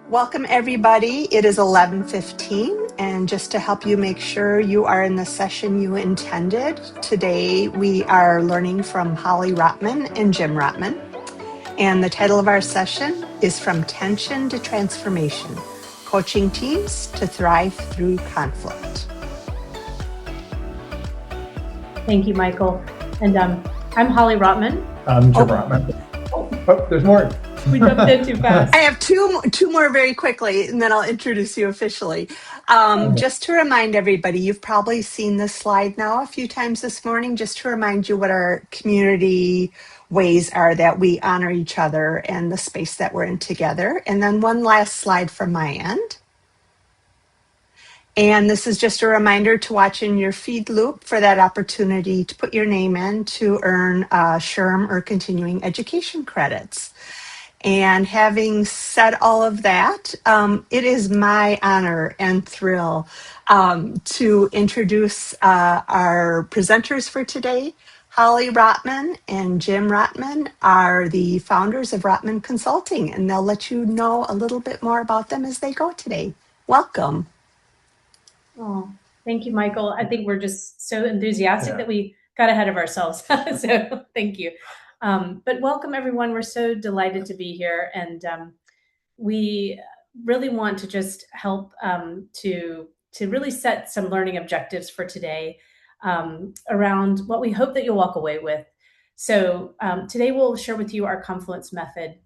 Welcome everybody. It is 11:15, and just to help you make sure you are in the session you intended, today we are learning from Hollie Rottman and Jim Rottman. And the title of our session is From Tension to Transformation, Coaching Teams to Thrive Through Conflict. Thank you, Michael. And I'm Hollie Rottman. I'm Jim Rottman. Oh, there's more. We jumped in too fast. I have two more very quickly, and then I'll introduce you officially. Just to remind everybody, you've probably seen this slide now a few times this morning, just to remind you what our community ways are that we honor each other and the space that we're in together. And then one last slide from my end. And this is just a reminder to watch in your feed loop for that opportunity to put your name in to earn SHRM or continuing education credits. And having said all of that, it is my honor and thrill to introduce our presenters for today. Hollie Rottman and Jim Rottman are the founders of Rottman Consulting, and they'll let you know a little bit more about them as they go today. Welcome. Oh, thank you, Michael. I think we're just so enthusiastic that we got ahead of ourselves. So thank you. But welcome, everyone. We're so delighted to be here. And we really want to just help to really set some learning objectives for today around what we hope that you'll walk away with. So today we'll share with you our Confluence method.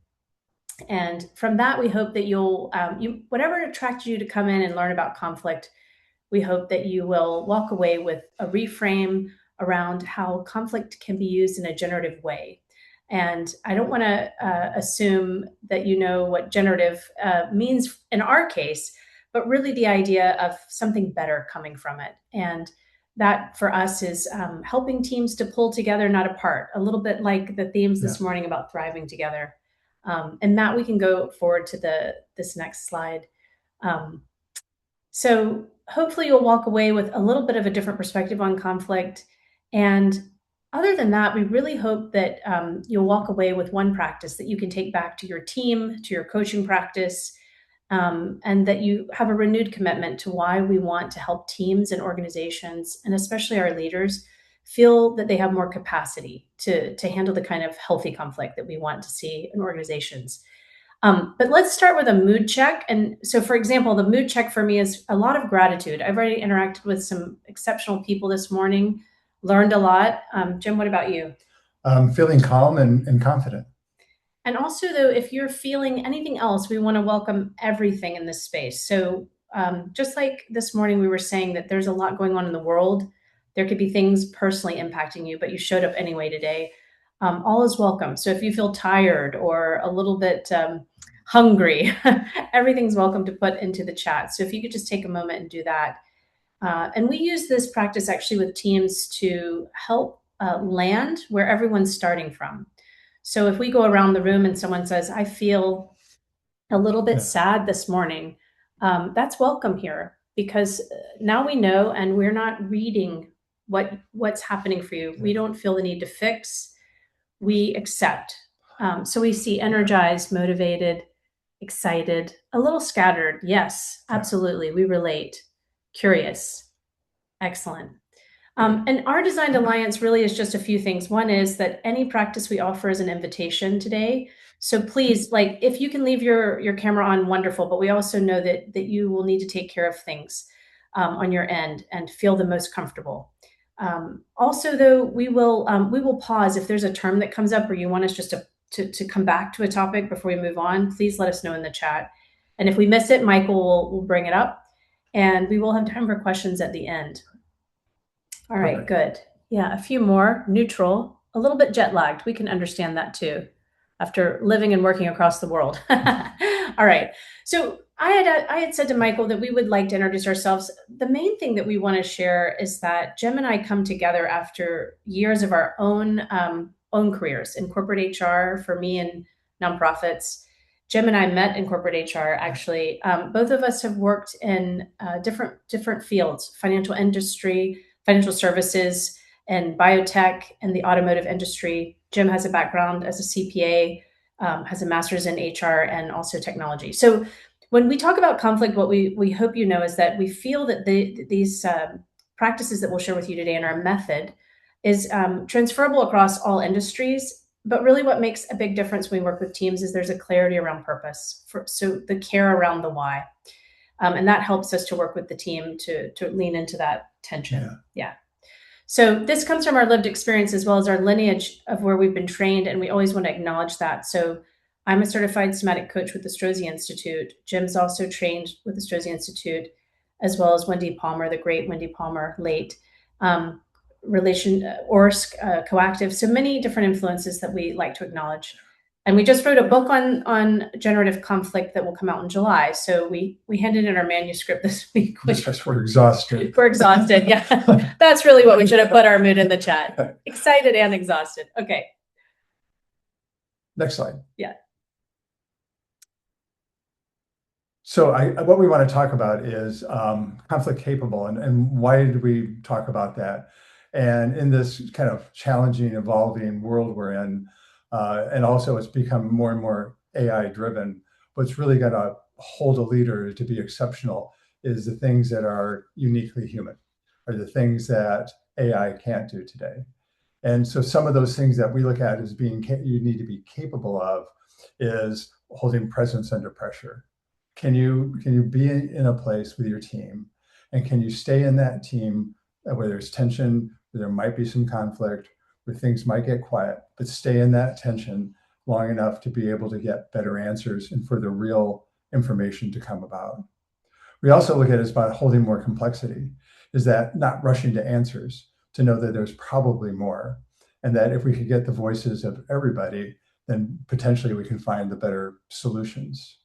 And from that, we hope that you'll, whatever attracted you to come in and learn about conflict, we hope that you will walk away with a reframe around how conflict can be used in a generative way. And I don't want to assume that you know what generative means in our case, but really the idea of something better coming from it. And that for us is helping teams to pull together, not apart, a little bit like the themes this morning about thriving together. And Matt, we can go forward to this next slide. So hopefully you'll walk away with a little bit of a different perspective on conflict. And other than that, we really hope that you'll walk away with one practice that you can take back to your team, to your coaching practice, and that you have a renewed commitment to why we want to help teams and organizations, and especially our leaders, feel that they have more capacity to handle the kind of healthy conflict that we want to see in organizations. But let's start with a mood check. And so, for example, the mood check for me is a lot of gratitude. I've already interacted with some exceptional people this morning, learned a lot. Jim, what about you? Feeling calm and confident. And also, though, if you're feeling anything else, we want to welcome everything in this space. So just like this morning, we were saying that there's a lot going on in the world. There could be things personally impacting you, but you showed up anyway today. All is welcome. So if you feel tired or a little bit hungry, everything's welcome to put into the chat. So if you could just take a moment and do that. And we use this practice actually with teams to help land where everyone's starting from. So if we go around the room and someone says, I feel a little bit sad this morning, that's welcome here, because now we know, and we're not reading what's happening for you. We don't feel the need to fix. We accept. So we see energized, motivated, excited, a little scattered. Yes, absolutely. We relate. Curious. Excellent. And our Designed Alliance really is just a few things. One is that any practice we offer is an invitation today. So please, like, if you can leave your camera on, wonderful. But we also know that you will need to take care of things on your end and feel the most comfortable. Also, though, we will pause if there's a term that comes up or you want us just to come back to a topic before we move on. Please let us know in the chat. And if we miss it, Michael will bring it up, and we will have time for questions at the end. All right, good. Yeah, a few more. Neutral, a little bit jet lagged. We can understand that too, after living and working across the world. All right. So I had said to Michael that we would like to introduce ourselves. The main thing that we want to share is that Jim and I come together after years of our own careers in corporate HR, for me in nonprofits. Jim and I met in corporate HR, actually. Both of us have worked in different fields: financial industry, financial services, and biotech, and the automotive industry. Jim has a background as a CPA, has a master's in HR and also technology. So when we talk about conflict, what we hope you know is that we feel that these practices that we'll share with you today in our method is transferable across all industries. But really what makes a big difference when we work with teams is there's a clarity around purpose. So the care around the why. And that helps us to work with the team to lean into that tension. Yeah. So this comes from our lived experience as well as our lineage of where we've been trained, and we always want to acknowledge that. So I'm a certified somatic coach with the Strozzi Institute. Jim's also trained with the Strozzi Institute, as well as Wendy Palmer, the great Wendy Palmer, late. ORSC, Coactive, so many different influences that we like to acknowledge. And we just wrote a book on generative conflict that will come out in July. So we handed in our manuscript this week. We're exhausted. We're exhausted, yeah. That's really what we should have put our mood in the chat. Excited and exhausted. Okay. Next slide. Yeah. So what we want to talk about is conflict capable, and why did we talk about that? And in this kind of challenging, evolving world we're in, and also it's become more and more AI driven, what's really going to hold a leader to be exceptional is the things that are uniquely human, or the things that AI can't do today. And so some of those things that we look at as being you need to be capable of is holding presence under pressure. Can you be in a place with your team, and can you stay in that team where there's tension, where there might be some conflict, where things might get quiet, but stay in that tension long enough to be able to get better answers and for the real information to come about. We also look at it as about holding more complexity, is that not rushing to answers, to know that there's probably more, and that if we could get the voices of everybody, then potentially we can find the better solutions.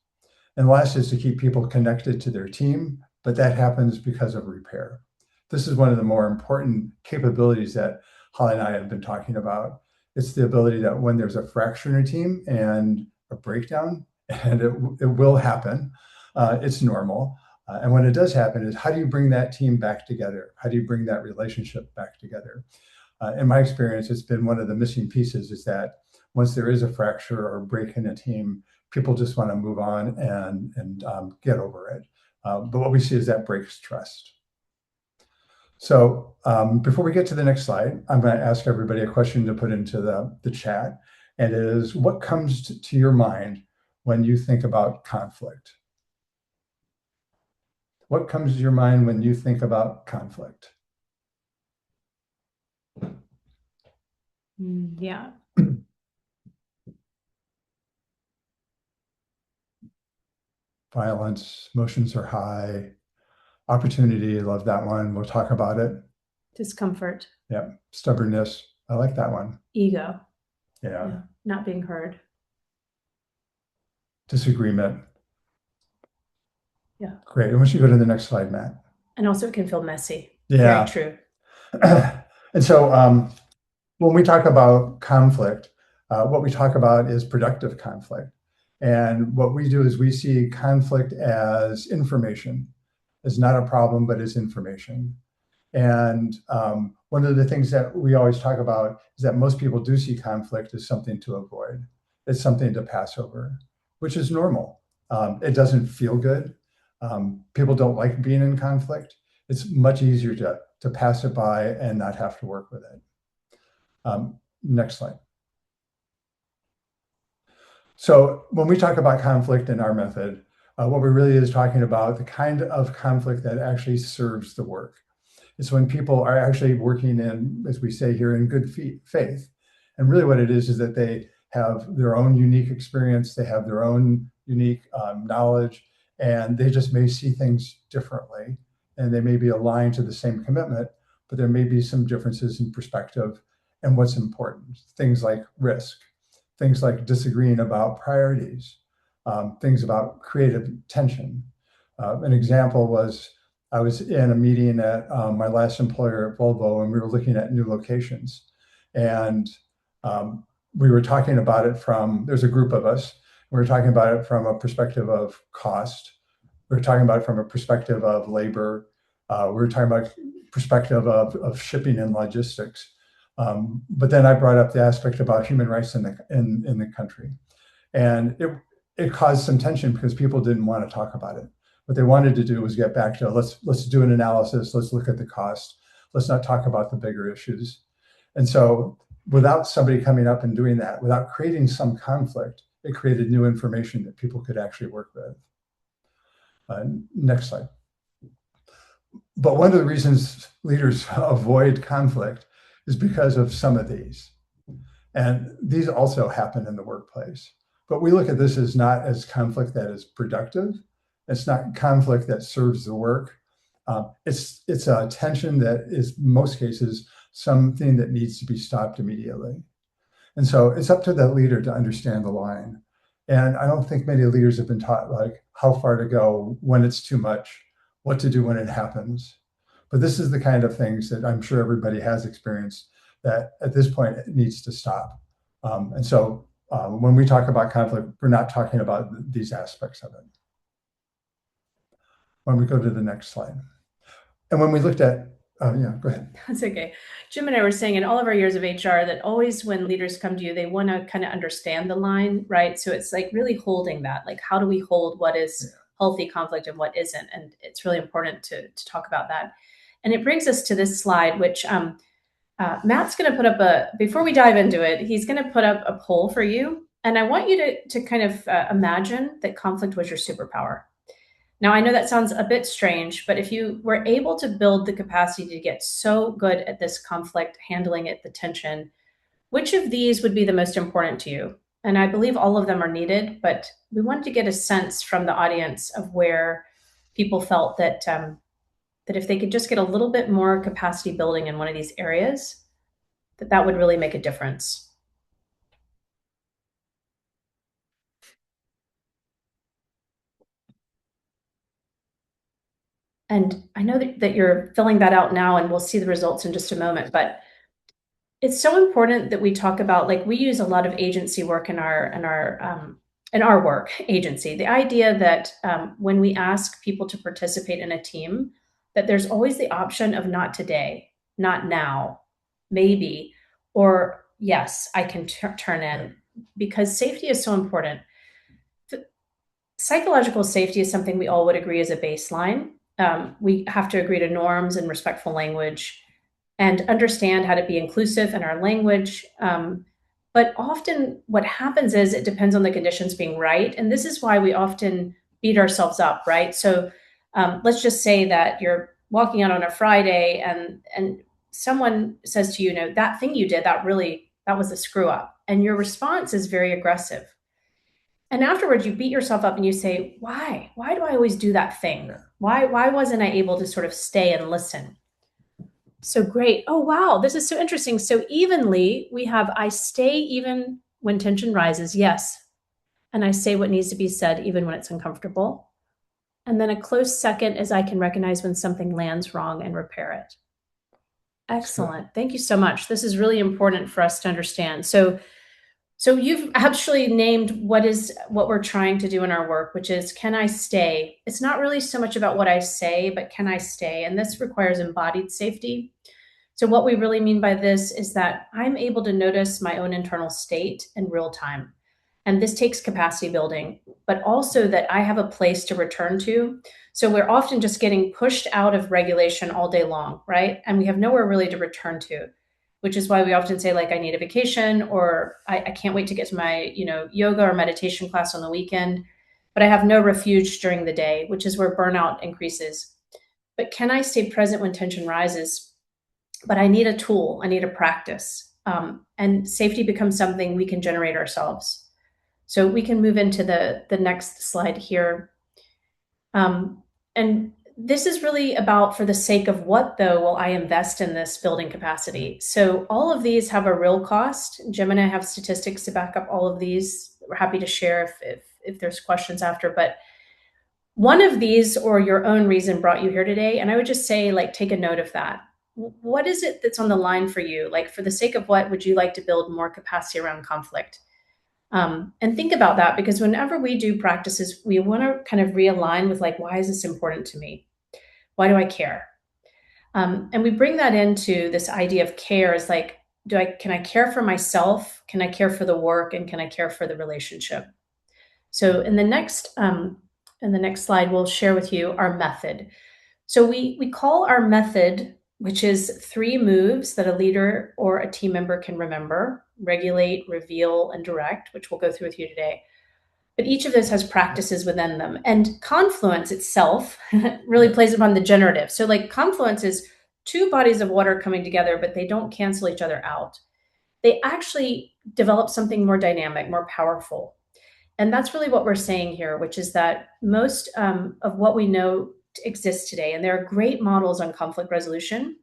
And last is to keep people connected to their team, but that happens because of repair. This is one of the more important capabilities that Hollie and I have been talking about. It's the ability that when there's a fracture in a team and a breakdown, and it will happen, it's normal. And when it does happen, is how do you bring that team back together? How do you bring that relationship back together? In my experience, it's been one of the missing pieces, is that once there is a fracture or a break in a team, people just want to move on and get over it. But what we see is that breaks trust. So before we get to the next slide, I'm going to ask everybody a question to put into the chat. And it is, what comes to your mind when you think about conflict? What comes to your mind when you think about conflict? Yeah. Violence, emotions are high. Opportunity, love that one. We'll talk about it. Discomfort. Yeah. Stubbornness, I like that one. Ego. Yeah. Not being heard. Disagreement. Yeah. Great. And once you go to the next slide, Matt. And also it can feel messy. Yeah. Very true. And so when we talk about conflict, what we talk about is productive conflict. And what we do is we see conflict as information. It's not a problem, but it's information. And one of the things that we always talk about is that most people do see conflict as something to avoid. It's something to pass over, which is normal. It doesn't feel good. People don't like being in conflict. It's much easier to pass it by and not have to work with it. Next slide. So when we talk about conflict in our method, what we really is talking about the kind of conflict that actually serves the work. It's when people are actually working in, as we say here, in good faith. And really what it is that they have their own unique experience, they have their own unique knowledge, and they just may see things differently. And they may be aligned to the same commitment, but there may be some differences in perspective and what's important. Things like risk, things like disagreeing about priorities, things about creative tension. An example was, I was in a meeting at my last employer at Volvo, and we were looking at new locations. And we were talking about it from, there's a group of us, we were talking about it from a perspective of cost. We were talking about it from a perspective of labor. We were talking about perspective of shipping and logistics. But then I brought up the aspect about human rights in the country. And it caused some tension because people didn't want to talk about it. What they wanted to do was get back to let's do an analysis, let's look at the cost, let's not talk about the bigger issues. And so without somebody coming up and doing that, without creating some conflict, it created new information that people could actually work with. Next slide. But one of the reasons leaders avoid conflict is because of some of these. And these also happen in the workplace. But we look at this as not as conflict that is productive. It's not conflict that serves the work. It's a tension that is, in most cases, something that needs to be stopped immediately. And so it's up to the leader to understand the line. And I don't think many leaders have been taught like how far to go when it's too much, what to do when it happens. But this is the kind of things that I'm sure everybody has experienced that at this point it needs to stop. And so when we talk about conflict, we're not talking about these aspects of it. When we go to the next slide. And when we looked at, yeah, go ahead. That's okay. Jim and I were saying in all of our years of HR that always when leaders come to you, they want to kind of understand the line, right? So it's like really holding that, like how do we hold what is healthy conflict and what isn't? And it's really important to talk about that. And it brings us to this slide, which Matt's going to put up before we dive into it, he's going to put up a poll for you. And I want you to kind of imagine that conflict was your superpower. Now, I know that sounds a bit strange, but if you were able to build the capacity to get so good at this conflict, handling it, the tension, which of these would be the most important to you? And I believe all of them are needed, but we wanted to get a sense from the audience of where people felt that that if they could just get a little bit more capacity building in one of these areas, that would really make a difference. And I know that you're filling that out now, and we'll see the results in just a moment, but it's so important that we talk about, like, we use a lot of agency work in our work agency. The idea that when we ask people to participate in a team, that there's always the option of not today, not now, maybe, or yes, I can turn in, because safety is so important. Psychological safety is something we all would agree is a baseline. We have to agree to norms and respectful language and understand how to be inclusive in our language. But often what happens is it depends on the conditions being right. And this is why we often beat ourselves up, right? So let's just say that you're walking out on a Friday and someone says to you, that thing you did, that was a screw up. And your response is very aggressive. And afterwards, you beat yourself up and you say, why? Why do I always do that thing? Why wasn't I able to sort of stay and listen? So great. Oh, wow. This is so interesting. So evenly, we have I stay even when tension rises. Yes. And I say what needs to be said even when it's uncomfortable. And then a close second is I can recognize when something lands wrong and repair it. Excellent. Thank you so much. This is really important for us to understand. So you've actually named what we're trying to do in our work, which is, can I stay? It's not really so much about what I say, but can I stay? And this requires embodied safety. So what we really mean by this is that I'm able to notice my own internal state in real time. And this takes capacity building, but also that I have a place to return to. So we're often just getting pushed out of regulation all day long, right? And we have nowhere really to return to, which is why we often say, like, I need a vacation, or I can't wait to get to my, yoga or meditation class on the weekend, but I have no refuge during the day, which is where burnout increases. But can I stay present when tension rises? But I need a tool, I need a practice. And safety becomes something we can generate ourselves. So we can move into the next slide here. And this is really about, for the sake of what, though, will I invest in this building capacity? So all of these have a real cost. Jim and I have statistics to back up all of these. We're happy to share if there's questions after. But one of these, or your own reason, brought you here today. And I would just say, like, take a note of that. What is it that's on the line for you? Like, for the sake of what would you like to build more capacity around conflict? And think about that, because whenever we do practices, we want to kind of realign with, like, why is this important to me? Why do I care? And we bring that into this idea of care is like, can I care for myself? Can I care for the work? And can I care for the relationship? So in the next slide, we'll share with you our method. So we call our method, which is 3 moves that a leader or a team member can remember: regulate, reveal, and direct, which we'll go through with you today. But each of those has practices within them. And confluence itself really plays upon the generative. So like confluence is 2 bodies of water coming together, but they don't cancel each other out. They actually develop something more dynamic, more powerful. And that's really what we're saying here, which is that most of what we know exists today, and there are great models on conflict resolution.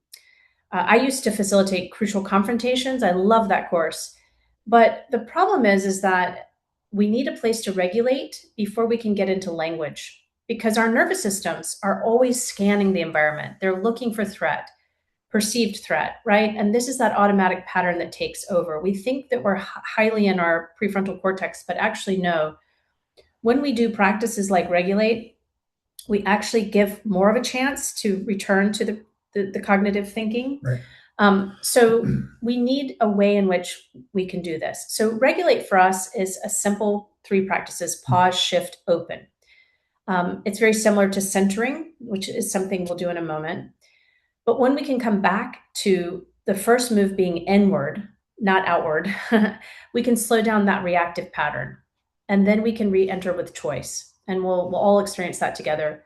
I used to facilitate crucial confrontations. I love that course. But the problem is that we need a place to regulate before we can get into language, because our nervous systems are always scanning the environment. They're looking for threat, perceived threat, right? And this is that automatic pattern that takes over. We think that we're highly in our prefrontal cortex, but actually no. When we do practices like regulate, we actually give more of a chance to return to the cognitive thinking. Right. So we need a way in which we can do this. So regulate for us is a simple 3 practices: pause, shift, open. It's very similar to centering, which is something we'll do in a moment. But when we can come back to the first move being inward, not outward, we can slow down that reactive pattern. And then we can re-enter with choice. And we'll all experience that together.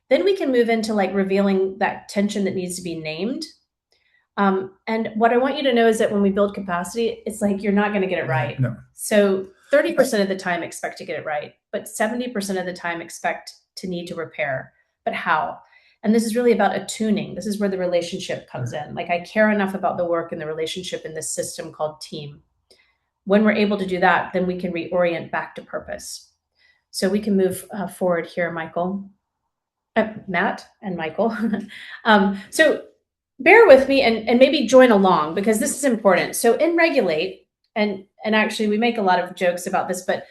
Then we can move into like revealing that tension that needs to be named. And what I want you to know is that when we build capacity, it's like you're not going to get it right. No. So 30% of the time expect to get it right, but 70% of the time expect to need to repair. But how? And this is really about attuning. This is where the relationship comes in. Like I care enough about the work and the relationship in this system called team. When we're able to do that, then we can reorient back to purpose. So we can move forward here, Michael, Matt and Michael. So bear with me and maybe join along, because this is important. So in regulate, and actually we make a lot of jokes about this, but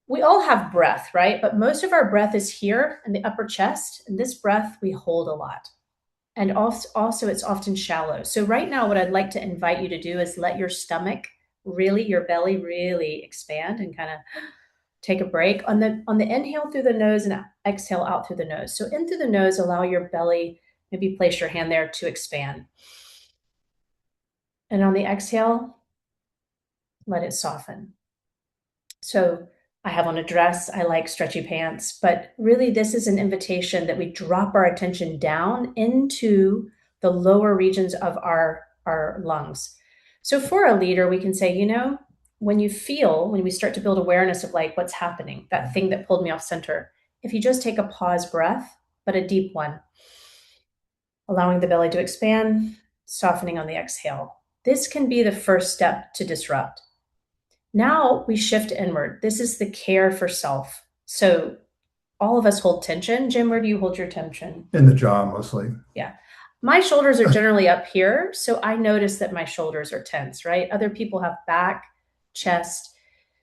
we all have breath, right? But most of our breath is here in the upper chest. And this breath we hold a lot. And also it's often shallow. So right now, what I'd like to invite you to do is let your stomach really, your belly really expand and kind of take a break. On the inhale through the nose and exhale out through the nose. So in through the nose, allow your belly, maybe place your hand there to expand. And on the exhale, let it soften. So I have on a dress, I like stretchy pants, but really this is an invitation that we drop our attention down into the lower regions of our lungs. So for a leader, we can say, when we start to build awareness of like what's happening, that thing that pulled me off center, if you just take a pause breath, but a deep one, allowing the belly to expand, softening on the exhale. This can be the first step to disrupt. Now we shift inward. This is the care for self. So all of us hold tension. Jim, where do you hold your tension? In the jaw, mostly. Yeah. My shoulders are generally up here. So I notice that my shoulders are tense, right? Other people have back, chest.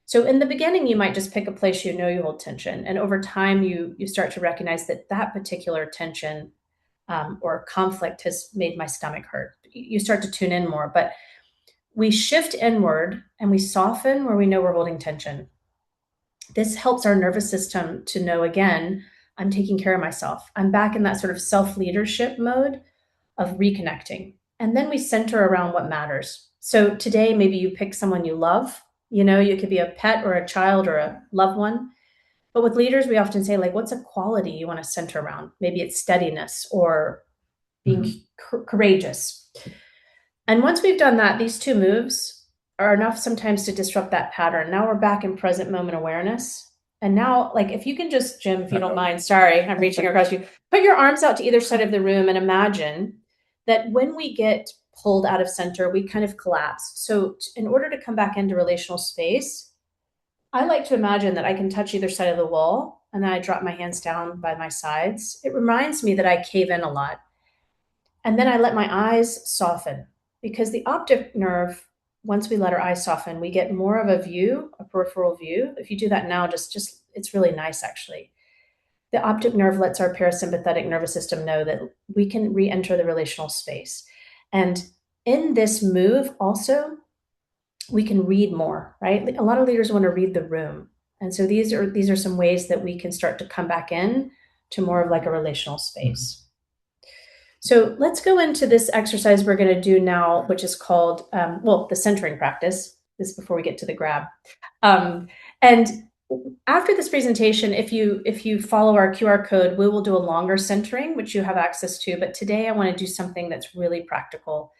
So in the beginning, you might just pick a place you hold tension. And over time, you start to recognize that particular tension or conflict has made my stomach hurt. You start to tune in more. But we shift inward and we soften where we know we're holding tension. This helps our nervous system to know, again, I'm taking care of myself. I'm back in that sort of self-leadership mode of reconnecting. And then we center around what matters. So today, maybe you pick someone you love. You could be a pet or a child or a loved one. But with leaders, we often say, like, what's a quality you want to center around? Maybe it's steadiness or being courageous. And once we've done that, these 2 moves are enough sometimes to disrupt that pattern. Now we're back in present moment awareness. And now, like, if you can just, Jim, if you don't mind, sorry, I'm reaching across you, put your arms out to either side of the room and imagine that when we get pulled out of center, we kind of collapse. So in order to come back into relational space, I like to imagine that I can touch either side of the wall and then I drop my hands down by my sides. It reminds me that I cave in a lot. And then I let my eyes soften. Because the optic nerve, once we let our eyes soften, we get more of a view, a peripheral view. If you do that now, just it's really nice, actually. The optic nerve lets our parasympathetic nervous system know that we can re-enter the relational space. And in this move, also, we can read more, right? A lot of leaders want to read the room. And so these are some ways that we can start to come back in to more of like a relational space. So let's go into this exercise we're going to do now, which is called, the centering practice. This is before we get to the grab. And after this presentation, if you follow our QR code, we will do a longer centering, which you have access to. But today I want to do something that's really practical.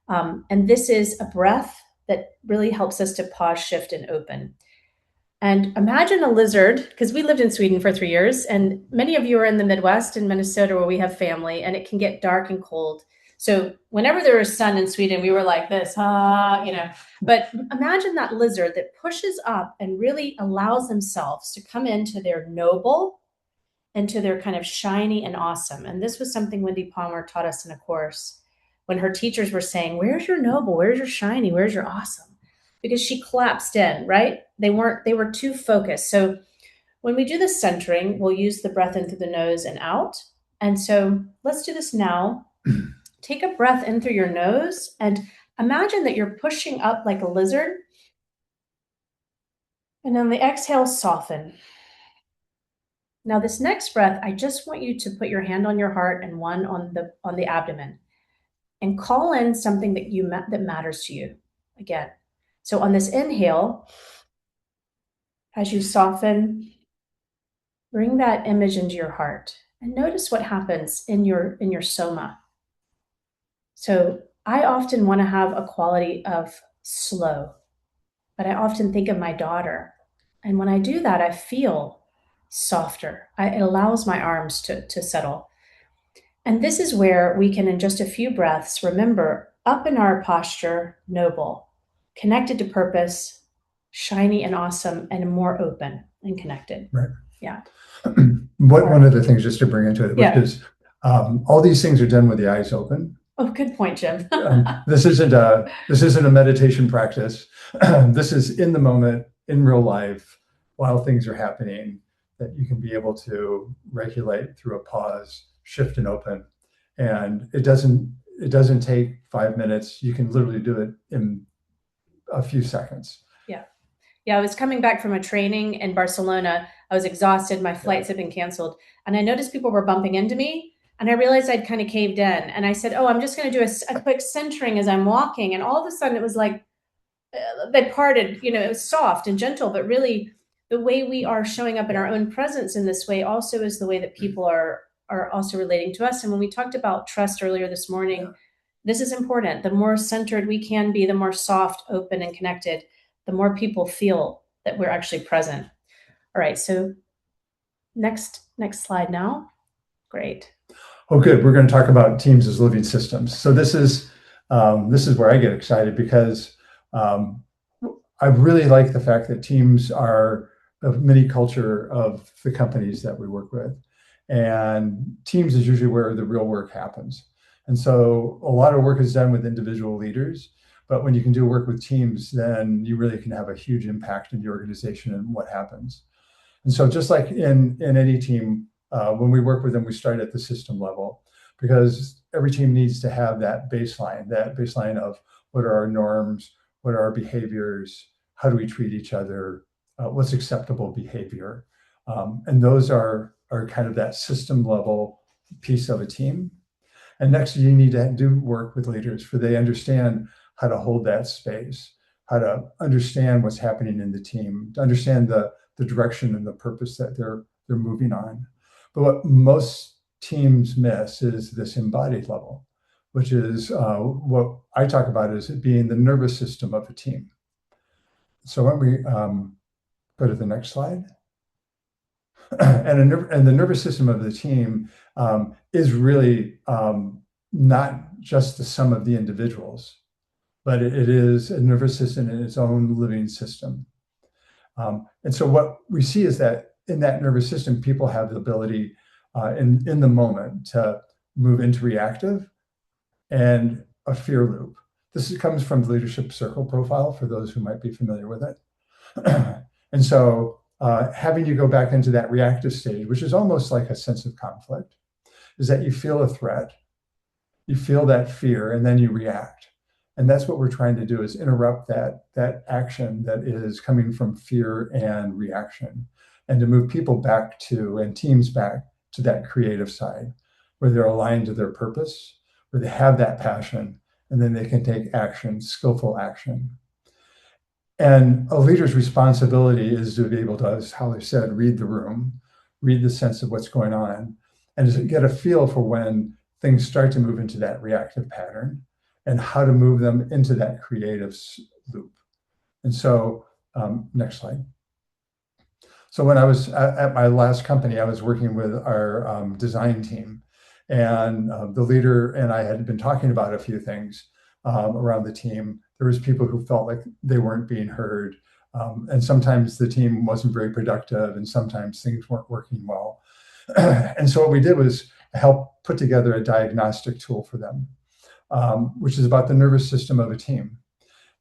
And this is a breath that really helps us to pause, shift, and open. And imagine a lizard, because we lived in Sweden for 3 years, and many of you are in the Midwest in Minnesota where we have family, and it can get dark and cold. So whenever there was sun in Sweden, we were like this, But imagine that lizard that pushes up and really allows themselves to come into their noble, into their kind of shiny and awesome. And this was something Wendy Palmer taught us in a course when her teachers were saying, where's your noble? Where's your shiny? Where's your awesome? Because she collapsed in, right? They were too focused. So when we do the centering, we'll use the breath in through the nose and out. And so let's do this now. Take a breath in through your nose and imagine that you're pushing up like a lizard. And on the exhale, soften. Now this next breath, I just want you to put your hand on your heart and one on the abdomen and call in something that matters to you again. So on this inhale, as you soften, bring that image into your heart and notice what happens in your soma. So I often want to have a quality of slow, but I often think of my daughter. And when I do that, I feel softer. It allows my arms to settle. And this is where we can, in just a few breaths, remember up in our posture, noble, connected to purpose, shiny and awesome, and more open and connected. Right. Yeah. One of the things just to bring into it, which is all these things are done with the eyes open. Oh, good point, Jim. This isn't a meditation practice. This is in the moment, in real life, while things are happening, that you can be able to regulate through a pause, shift and open. And it doesn't take 5 minutes. You can literally do it in a few seconds. Yeah, I was coming back from a training in Barcelona. I was exhausted. My flights had been canceled. And I noticed people were bumping into me. And I realized I'd kind of caved in. And I said, I'm just going to do a quick centering as I'm walking. And all of a sudden it was like they parted, it was soft and gentle. But really the way we are showing up in our own presence in this way also is the way that people are also relating to us. And when we talked about trust earlier this morning, this is important. The more centered we can be, the more soft, open, and connected, the more people feel that we're actually present. All right, so next slide now. Great. Oh, good. We're going to talk about teams as living systems. So this is where I get excited because I really like the fact that teams are a mini culture of the companies that we work with. And teams is usually where the real work happens. And so a lot of work is done with individual leaders. But when you can do work with teams, then you really can have a huge impact in the organization and what happens. And so just like in any team, when we work with them, we start at the system level because every team needs to have that baseline of what are our norms, what are our behaviors, how do we treat each other, what's acceptable behavior. And those are kind of that system level piece of a team. And next, you need to do work with leaders for they understand how to hold that space, how to understand what's happening in the team, to understand the direction and the purpose that they're moving on. But what most teams miss is this embodied level, which is what I talk about as it being the nervous system of a team. So when we go to the next slide. And the nervous system of the team is really not just the sum of the individuals, but it is a nervous system in its own living system. And so what we see is that in that nervous system, people have the ability in the moment to move into reactive and a fear loop. This comes from the leadership circle profile for those who might be familiar with it. And so having you go back into that reactive stage, which is almost like a sense of conflict, is that you feel a threat, you feel that fear, and then you react. And that's what we're trying to do, is interrupt that action that is coming from fear and reaction, and to move people back to, and teams back to, that creative side where they're aligned to their purpose, where they have that passion, and then they can take action, skillful action. And a leader's responsibility is to be able to, as Hollie said, read the room, read the sense of what's going on, and to get a feel for when things start to move into that reactive pattern and how to move them into that creative loop. And so, next slide. So when I was at my last company, I was working with our design team, and the leader and I had been talking about a few things around the team. There was people who felt like they weren't being heard, and sometimes the team wasn't very productive, and sometimes things weren't working well. And so what we did was help put together a diagnostic tool for them, which is about the nervous system of a team.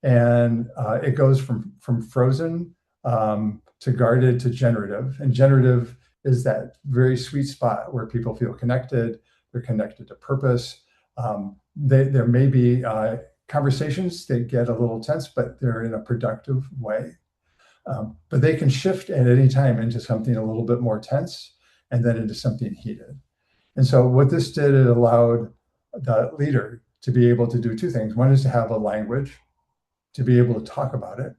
And it goes from frozen to guarded to generative. And generative is that very sweet spot where people feel connected, they're connected to purpose. There may be conversations that get a little tense, but they're in a productive way. But they can shift at any time into something a little bit more tense, and then into something heated. And so what this did, it allowed the leader to be able to do two things. One is to have a language, to be able to talk about it.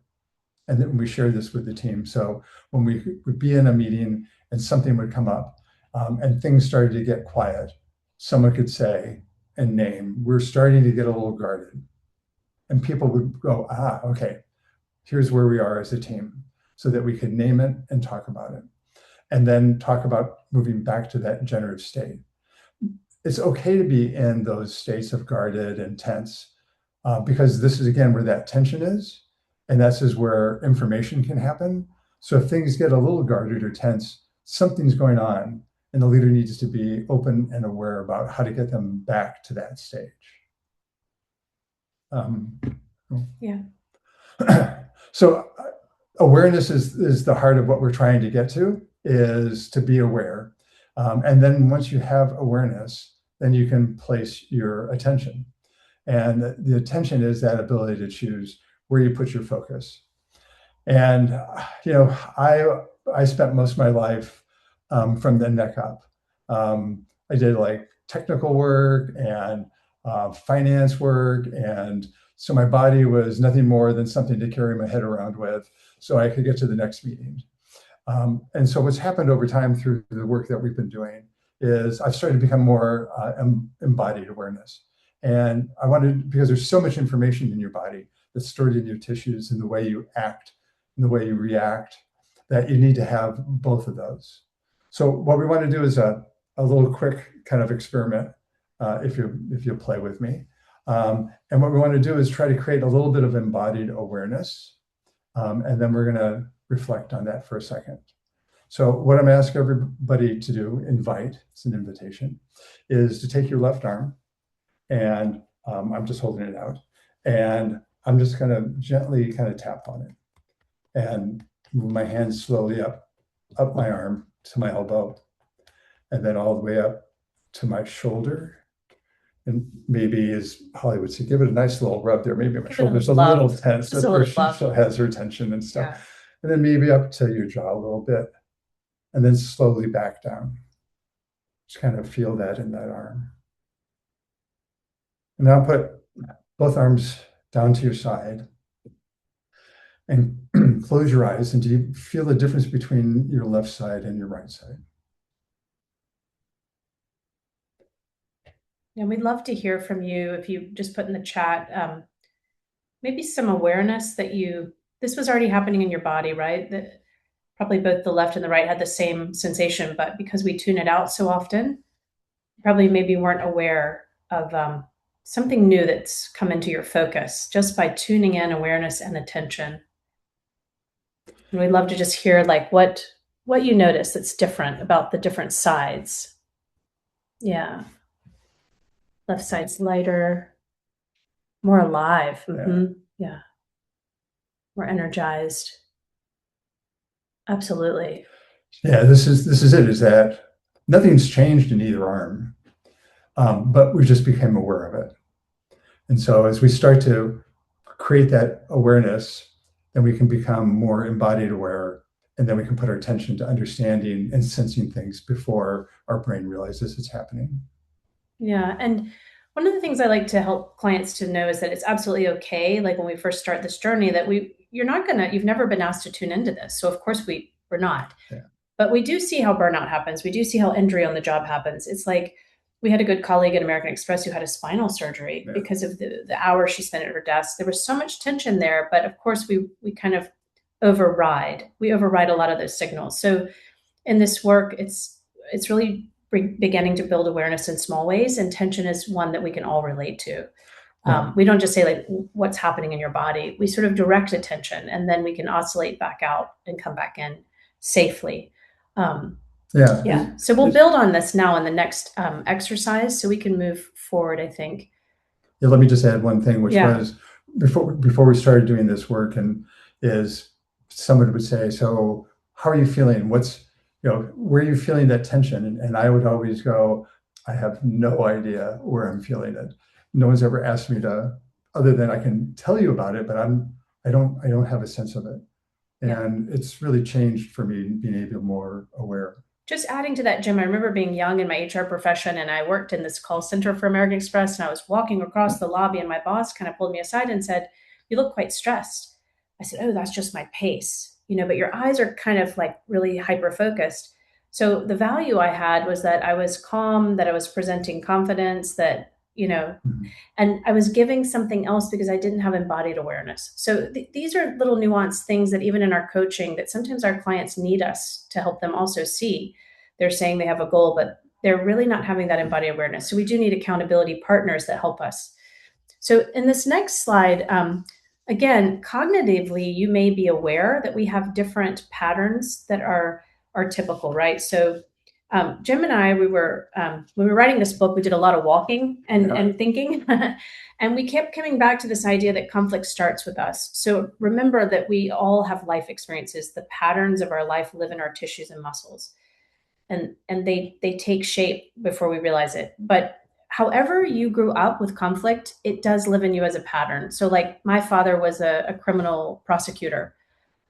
And then we shared this with the team. So when we would be in a meeting and something would come up and things started to get quiet, someone could say and name, we're starting to get a little guarded. And people would go, okay, here's where we are as a team, so that we could name it and talk about it. And then talk about moving back to that generative state. It's okay to be in those states of guarded and tense, because this is, again, where that tension is. And this is where information can happen. So if things get a little guarded or tense, something's going on, and the leader needs to be open and aware about how to get them back to that stage. Yeah. So awareness is the heart of what we're trying to get to, is to be aware. And then once you have awareness, then you can place your attention. And the attention is that ability to choose where you put your focus. And, I spent most of my life from the neck up. I did like technical work and finance work. And so my body was nothing more than something to carry my head around with so I could get to the next meeting. And so what's happened over time through the work that we've been doing is I've started to become more embodied awareness. And I wanted, because there's so much information in your body that's stored in your tissues, in the way you act, in the way you react, that you need to have both of those. So what we want to do is a little quick kind of experiment, if you play with me. And what we want to do is try to create a little bit of embodied awareness. And then we're going to reflect on that for a second. So what I'm asking everybody to do, it's an invitation, is to take your left arm, and I'm just holding it out, and I'm just going to gently kind of tap on it and move my hand slowly up my arm to my elbow, and then all the way up to my shoulder. And maybe, as Hollie would say, give it a nice little rub there. Maybe my shoulder's a little tense. That's where she has her tension and stuff. Yeah. And then maybe up to your jaw a little bit, and then slowly back down. Just kind of feel that in that arm. And now put both arms down to your side and close your eyes. And do you feel the difference between your left side and your right side? Yeah, we'd love to hear from you. If you just put in the chat, maybe some awareness that this was already happening in your body, right? That probably both the left and the right had the same sensation, but because we tune it out so often, probably maybe weren't aware of something new that's come into your focus just by tuning in awareness and attention. And we'd love to just hear like what you notice that's different about the different sides. Yeah. Left side's lighter, more alive. Mm-hmm. Yeah. More energized. Absolutely. Yeah, this is it, is that nothing's changed in either arm, but we just became aware of it. And so as we start to create that awareness, then we can become more embodied aware. And then we can put our attention to understanding and sensing things before our brain realizes it's happening. Yeah. And one of the things I like to help clients to know is that it's absolutely okay. Like when we first start this journey, that you've never been asked to tune into this. So of course we're not. Yeah. But we do see how burnout happens. We do see how injury on the job happens. It's like we had a good colleague at American Express who had a spinal surgery because of the hours she spent at her desk. There was so much tension there, but of course we kind of override. We override a lot of those signals. So in this work, it's really beginning to build awareness in small ways, and tension is one that we can all relate to. We don't just say like what's happening in your body. We sort of direct attention, and then we can oscillate back out and come back in safely. So we'll build on this now in the next exercise, so we can move forward, I think. Yeah, let me just add one thing, which was before we started doing this work, and is someone would say, so how are you feeling? Where are you feeling that tension? And I would always go, I have no idea where I'm feeling it. No one's ever asked me to, other than I can tell you about it, but I don't have a sense of it. And it's really changed for me being able to be more aware. Just adding to that, Jim, I remember being young in my HR profession, and I worked in this call center for American Express, and I was walking across the lobby, and my boss kind of pulled me aside and said, "You look quite stressed." I said, "Oh, that's just my pace, but your eyes are kind of like really hyper focused." So the value I had was that I was calm, that I was presenting confidence, that, and I was giving something else because I didn't have embodied awareness. So these are little nuanced things that even in our coaching, that sometimes our clients need us to help them also see. They're saying they have a goal, but they're really not having that embodied awareness. So we do need accountability partners that help us. So in this next slide, again, cognitively, you may be aware that we have different patterns that are typical, right? So Jim and I, we were when we were writing this book, we did a lot of walking and thinking, and we kept coming back to this idea that conflict starts with us. So remember that we all have life experiences. The patterns of our life live in our tissues and muscles, and they take shape before we realize it. But however you grew up with conflict, it does live in you as a pattern. So like my father was a criminal prosecutor.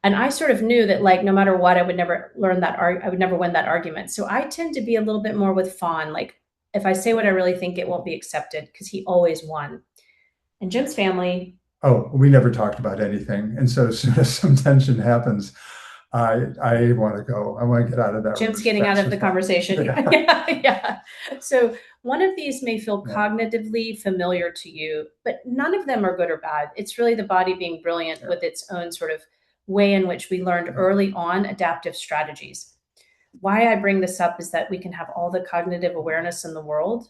And I sort of knew that, like, no matter what, I would never learn that I would never win that argument. So I tend to be a little bit more with Fawn. Like, if I say what I really think, it won't be accepted, because he always won. And Jim's family. Oh, we never talked about anything. And so as soon as some tension happens, I want to go. I want to get out of that. Jim's getting out of the conversation. Yeah. So one of these may feel cognitively familiar to you, but none of them are good or bad. It's really the body being brilliant with its own sort of way in which we learned early on adaptive strategies. Why I bring this up is that we can have all the cognitive awareness in the world,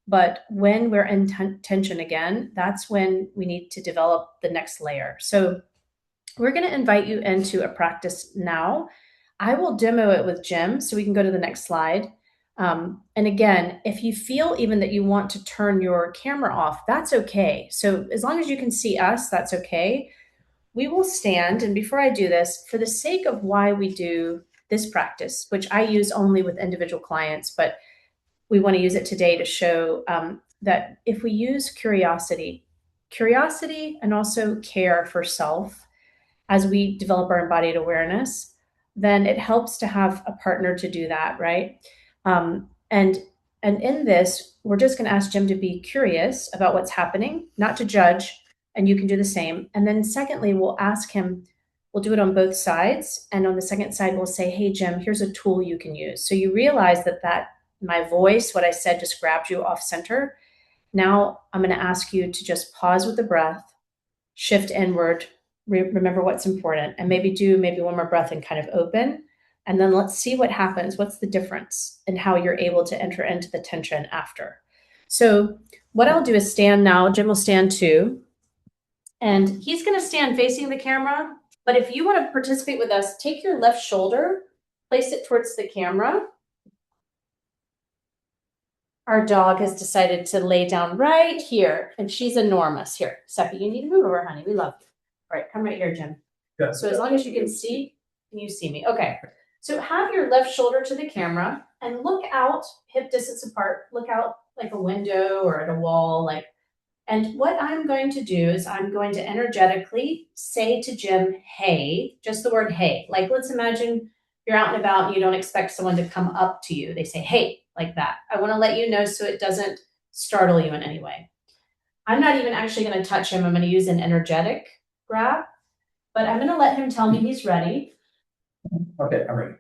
but when we're in tension again, that's when we need to develop the next layer. So we're going to invite you into a practice now. I will demo it with Jim, so we can go to the next slide. And again, if you feel even that you want to turn your camera off, that's okay. So as long as you can see us, that's okay. We will stand, and before I do this, for the sake of why we do this practice, which I use only with individual clients, but we want to use it today to show that if we use curiosity and also care for self as we develop our embodied awareness, then it helps to have a partner to do that, right? And in this, we're just going to ask Jim to be curious about what's happening, not to judge, and you can do the same. And then secondly, we'll ask him, we'll do it on both sides. And on the second side, we'll say, hey, Jim, here's a tool you can use. So you realize that my voice, what I said, just grabbed you off center. Now I'm going to ask you to just pause with the breath, shift inward, remember what's important, and maybe one more breath and kind of open. And then let's see what happens. What's the difference in how you're able to enter into the tension after? So what I'll do is stand now. Jim will stand too. And he's going to stand facing the camera. But if you want to participate with us, take your left shoulder, place it towards the camera. Our dog has decided to lay down right here, and she's enormous. Here, Seppi, you need to move over, honey. We love you. All right, come right here, Jim. Yeah. So as long as you can you see me. Okay. So have your left shoulder to the camera and look out, hip distance apart. Look out like a window or at a wall, like And what I'm going to do is I'm going to energetically say to Jim, hey, just the word hey. Like, let's imagine you're out and about and you don't expect someone to come up to you. They say, hey, like that. I want to let you know so it doesn't startle you in any way. I'm not even actually going to touch him. I'm going to use an energetic grab, but I'm going to let him tell me he's ready. Okay, I'm ready.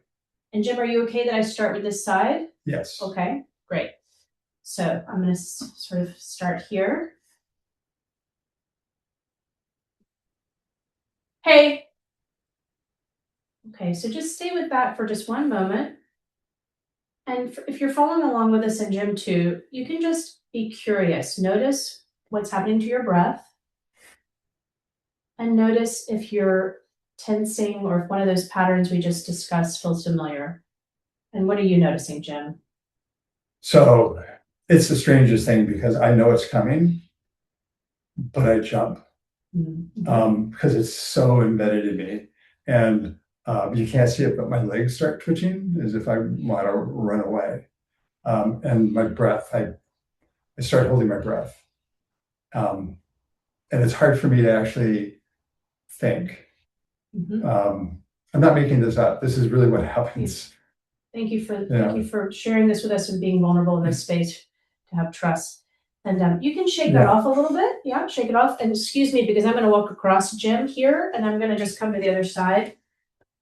And Jim, are you okay that I start with this side? Yes. Okay, great. So I'm going to sort of start here. Hey. Okay, so just stay with that for just one moment. And if you're following along with us in Gym 2, you can just be curious. Notice what's happening to your breath. And notice if you're tensing or if one of those patterns we just discussed feels familiar. And what are you noticing, Jim? So it's the strangest thing because I know it's coming, but I jump because it's so embedded in me. And you can't see it, but my legs start twitching as if I want to run away. And my breath, I start holding my breath. And it's hard for me to actually think. I'm not making this up. This is really what happens. Thank you for sharing this with us and being vulnerable in this space to have trust. And you can shake that off a little bit. Yeah, shake it off. And excuse me, because I'm going to walk across Jim here and I'm going to just come to the other side.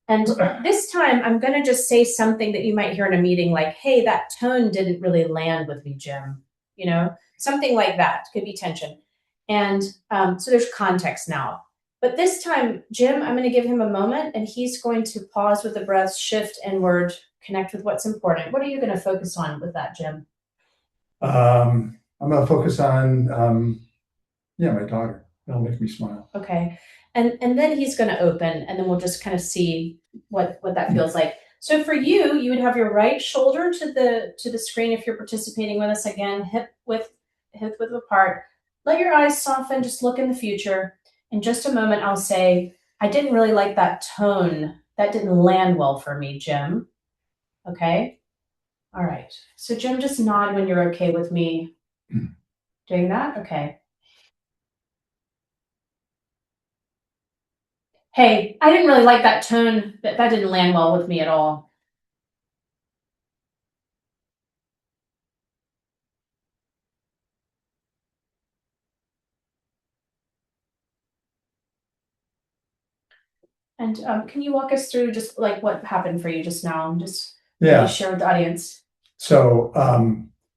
And this time I'm going to just say something that you might hear in a meeting like, hey, that tone didn't really land with me, Jim. You know, something like that could be tension. And so there's context now. But this time, Jim, I'm going to give him a moment and he's going to pause with the breath, shift inward, connect with what's important. What are you going to focus on with that, Jim? I'm going to focus on, my daughter. That'll make me smile. Okay. And then he's going to open and then we'll just kind of see what that feels like. So for you, you would have your right shoulder to the screen if you're participating with us again, hip width apart. Let your eyes soften, just look in the future. In just a moment, I'll say, I didn't really like that tone. That didn't land well for me, Jim. Okay? All right. So Jim, just nod when you're okay with me doing that. Okay. Hey, I didn't really like that tone. That didn't land well with me at all. And can you walk us through just like what happened for you just now? Just maybe share with the audience. So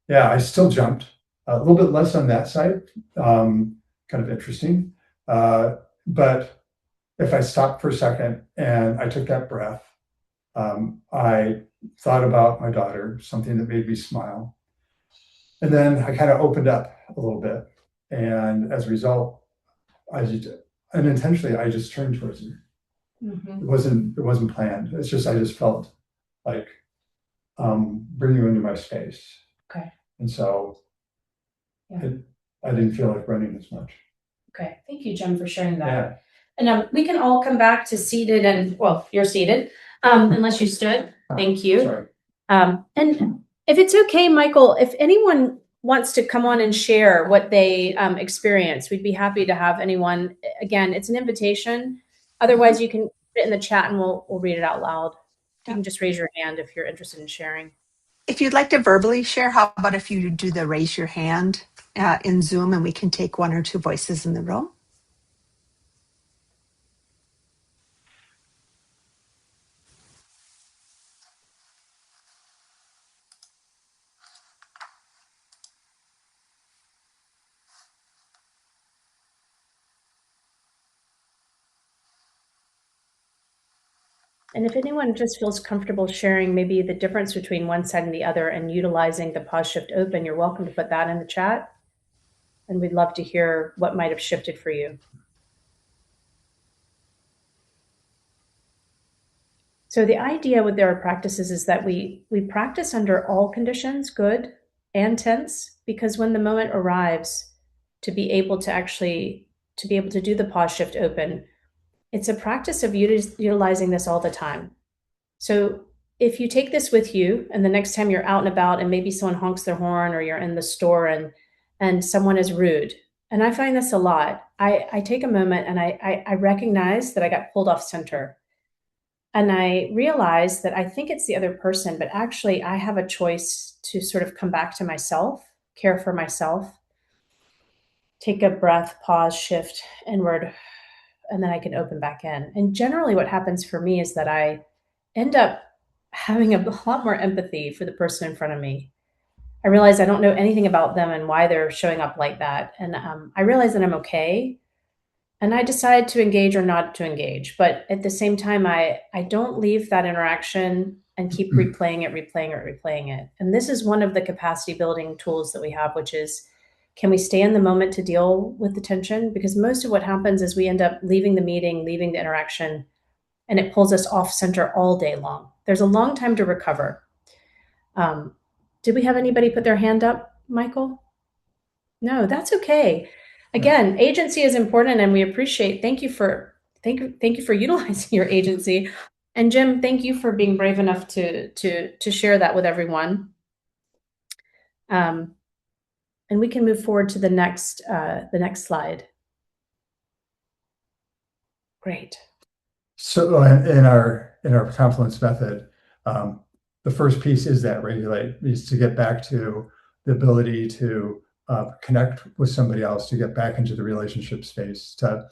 I still jumped a little bit less on that side. Kind of interesting. But if I stopped for a second and I took that breath, I thought about my daughter, something that made me smile. And then I kind of opened up a little bit. And as a result, unintentionally, I just turned towards her. It wasn't planned. It's just, I just felt like bring you into my space. Okay. And so I didn't feel like running as much. Okay. Thank you, Jim, for sharing that. Yeah. And we can all come back to seated and, well, you're seated, unless you stood. Thank you. Sorry. And if it's okay, Michael, if anyone wants to come on and share what they experienced, we'd be happy to have anyone. Again, it's an invitation. Otherwise, you can put it in the chat and we'll read it out loud. You can just raise your hand if you're interested in sharing. If you'd like to verbally share, how about if you do the raise your hand in Zoom and we can take one or two voices in the room? And if anyone just feels comfortable sharing maybe the difference between one side and the other and utilizing the pause shift open, you're welcome to put that in the chat. And we'd love to hear what might have shifted for you. So the idea with our practices is that we practice under all conditions, good and tense, because when the moment arrives to be able to do the pause shift open, it's a practice of utilizing this all the time. So if you take this with you and the next time you're out and about and maybe someone honks their horn or you're in the store and someone is rude, And I find this a lot. I take a moment and I recognize that I got pulled off center. And I realize that I think it's the other person, but actually I have a choice to sort of come back to myself, care for myself, take a breath, pause, shift inward, and then I can open back in. And generally, what happens for me is that I end up having a lot more empathy for the person in front of me. I realize I don't know anything about them and why they're showing up like that. And I realize that I'm okay. And I decide to engage or not to engage. But at the same time, I don't leave that interaction and keep replaying it, replaying it, replaying it. And this is one of the capacity building tools that we have, which is, can we stay in the moment to deal with the tension? Because most of what happens is we end up leaving the meeting, leaving the interaction, and it pulls us off center all day long. There's a long time to recover. Did we have anybody put their hand up, Michael? No, that's okay. Again, agency is important, and we appreciate. Thank you for utilizing your agency. And Jim, thank you for being brave enough to share that with everyone. And we can move forward to the next slide. Great. So in our confluence method, the first piece is that regulate, is to get back to the ability to connect with somebody else, to get back into the relationship space, to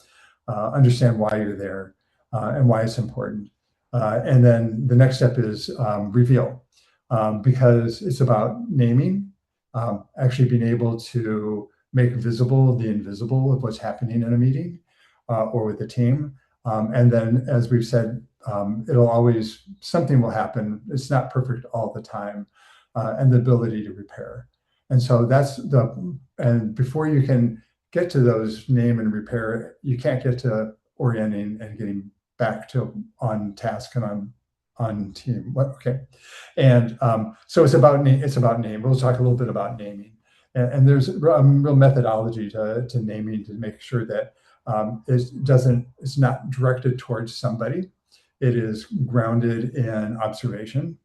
understand why you're there and why it's important. And then the next step is reveal, because it's about naming, actually being able to make visible the invisible of what's happening in a meeting or with a team. And then, as we've said, it'll always, something will happen. It's not perfect all the time, and the ability to repair. And so and before you can get to those name and repair, you can't get to orienting and getting back to on task and on team. Okay. And so it's about name. We'll talk a little bit about naming. And there's a real methodology to naming to make sure that it's not directed towards somebody. It is grounded in observation,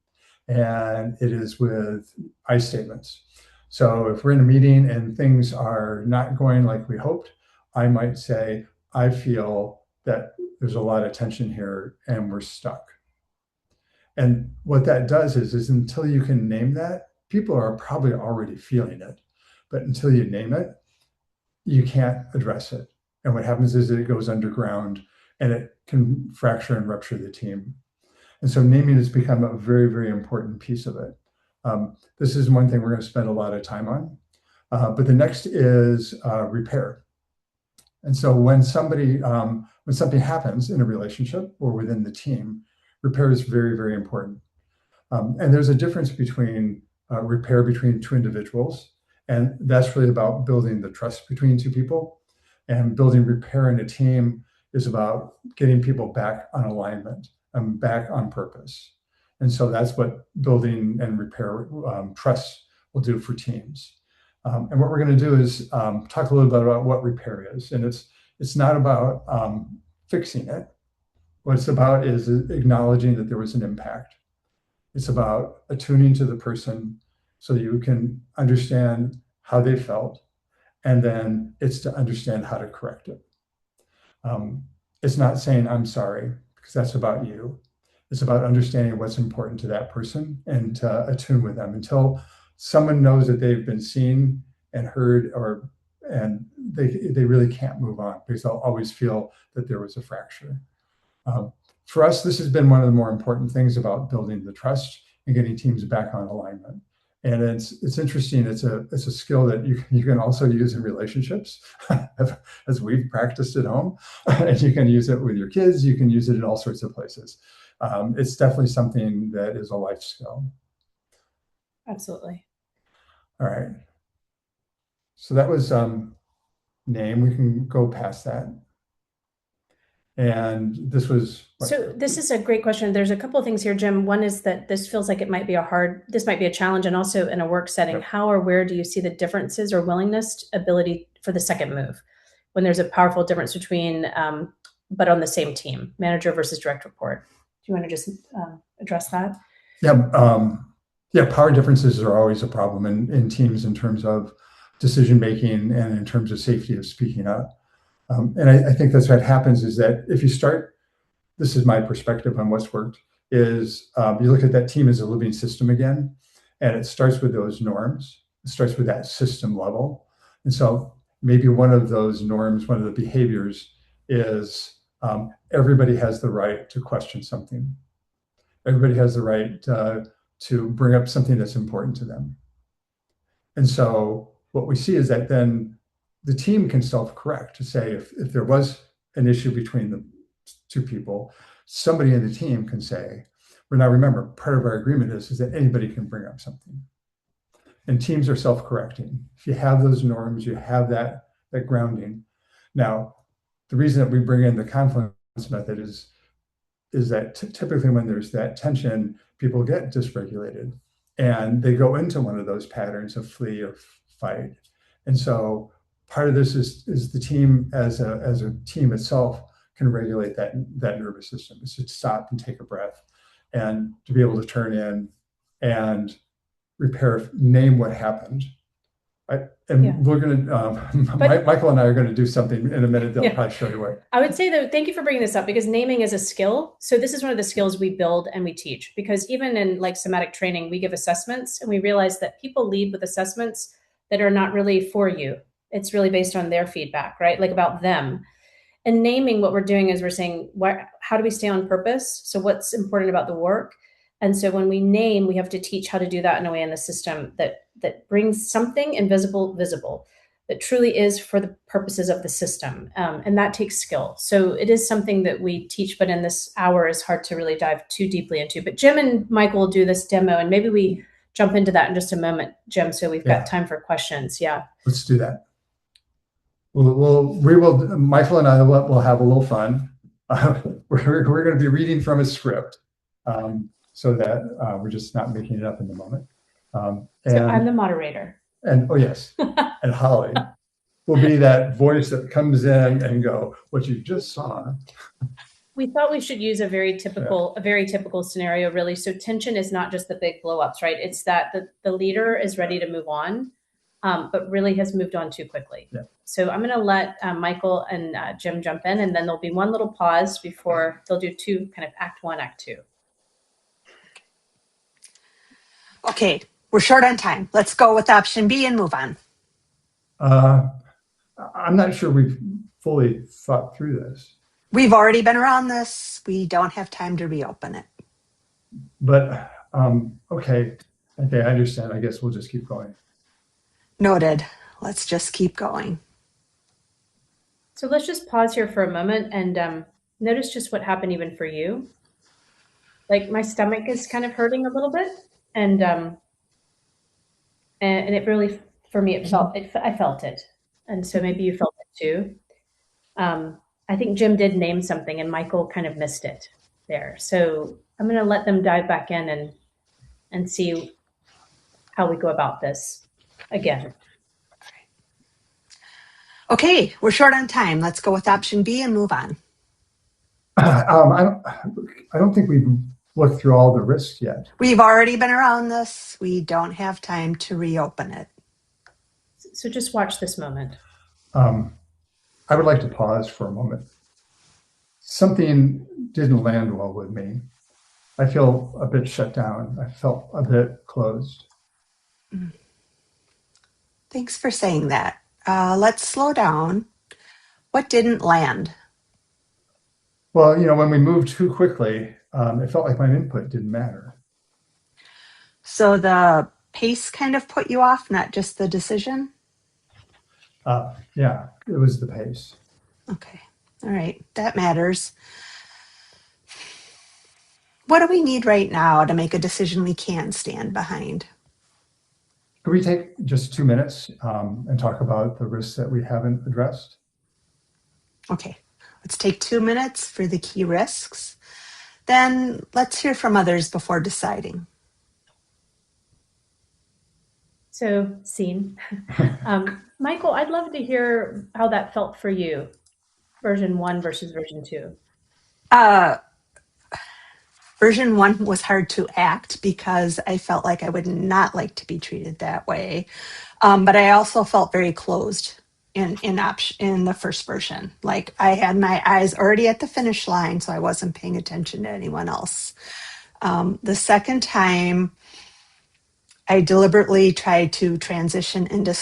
and it is with I statements. So if we're in a meeting and things are not going like we hoped, I might say, I feel that there's a lot of tension here and we're stuck. And what that does is until you can name that, people are probably already feeling it. But until you name it, you can't address it. And what happens is it goes underground and it can fracture and rupture the team. And so naming has become a very, very important piece of it. This is one thing we're going to spend a lot of time on. But the next is repair. And so when something happens in a relationship or within the team, repair is very, very important. And there's a difference between repair between two individuals. And that's really about building the trust between two people. And building repair in a team is about getting people back on alignment and back on purpose. And so that's what building and repair trust will do for teams. And what we're going to do is talk a little bit about what repair is. And it's not about fixing it. What it's about is acknowledging that there was an impact. It's about attuning to the person so you can understand how they felt, and then it's to understand how to correct it. It's not saying I'm sorry, because that's about you. It's about understanding what's important to that person and to attune with them until someone knows that they've been seen and heard, and they really can't move on because they'll always feel that there was a fracture. For us, this has been one of the more important things about building the trust and getting teams back on alignment. And it's interesting. It's a skill that you can also use in relationships, as we've practiced at home. And you can use it with your kids. You can use it in all sorts of places. It's definitely something that is a life skill. Absolutely. All right. So that was name. We can go past that. And this was so this is a great question. There's a couple of things here, Jim. One is that this feels like it might be this might be a challenge, and also in a work setting. Yep. How or where do you see the differences or willingness, ability for the second move when there's a powerful difference between, but on the same team, manager versus direct report? Do you want to just address that? Yeah. Yeah. Power differences are always a problem in teams in terms of decision-making and in terms of safety of speaking up. And I think that's what happens is that if you start, this is my perspective on what's worked, is you look at that team as a living system again, and it starts with those norms. It starts with that system level. And so maybe one of those norms, one of the behaviors is everybody has the right to question something. Everybody has the right to bring up something that's important to them. And so what we see is that then the team can self-correct to say if there was an issue between the two people, somebody in the team can say, well, now remember, part of our agreement is that anybody can bring up something. And teams are self-correcting. If you have those norms, you have that grounding. Now, the reason that we bring in the confluence method is that typically when there's that tension, people get dysregulated and they go into one of those patterns of flee or fight. And so part of this is the team as a team itself can regulate that nervous system. It's to stop and take a breath and to be able to turn in and repair, name what happened. We're going to, Michael and I are going to do something in a minute. They'll probably show you what. I would say though, thank you for bringing this up because naming is a skill. So this is one of the skills we build and we teach because even in like somatic training, we give assessments and we realize that people lead with assessments that are not really for you. It's really based on their feedback, right? Like about them. And naming, what we're doing is we're saying, how do we stay on purpose? So what's important about the work? And so when we name, we have to teach how to do that in a way in the system that brings something invisible visible, that truly is for the purposes of the system. And that takes skill. So it is something that we teach, but in this hour is hard to really dive too deeply into. But Jim and Michael will do this demo, and maybe we jump into that in just a moment, Jim, so we've got time for questions. Yeah. Let's do that. We will, Michael and I will have a little fun. We're going to be reading from a script. So that we're just not making it up in the moment. So I'm the moderator. And oh yes, and Hollie will be that voice that comes in and go, what you just saw. We thought we should use a very typical scenario, really. So tension is not just the big blow-ups, right? It's that the leader is ready to move on, but really has moved on too quickly. Yeah. So I'm going to let Michael and Jim jump in, and then there'll be one little pause before they'll do two kind of act one, act two. Okay, we're short on time. Let's go with option B and move on. I'm not sure we've fully thought through this. We've already been around this. We don't have time to reopen it. But, okay, I understand. I guess we'll just keep going. Noted. Let's just keep going. So let's just pause here for a moment and notice just what happened even for you. Like my stomach is kind of hurting a little bit. And it really, for me, I felt it. And so maybe you felt it too. I think Jim did name something and Michael kind of missed it there. So I'm going to let them dive back in and see how we go about this again. Okay, we're short on time. Let's go with option B and move on. I don't think we've looked through all the risks yet. We've already been around this. We don't have time to reopen it. So just watch this moment. I would like to pause for a moment. Something didn't land well with me. I feel a bit shut down. I felt a bit closed. Thanks for saying that. Let's slow down. What didn't land? Well, when we moved too quickly, it felt like my input didn't matter. So the pace kind of put you off, not just the decision? Yeah, it was the pace. Okay. All right. That matters. What do we need right now to make a decision we can stand behind? Could we take just 2 minutes and talk about the risks that we haven't addressed? Okay. Let's take 2 minutes for the key risks. Then let's hear from others before deciding. So, scene. Michael, I'd love to hear how that felt for you, version 1 versus version 2. Version one was hard to act because I felt like I would not like to be treated that way. But I also felt very closed in the first version. Like I had my eyes already at the finish line, so I wasn't paying attention to anyone else. The second time, I deliberately tried to transition into,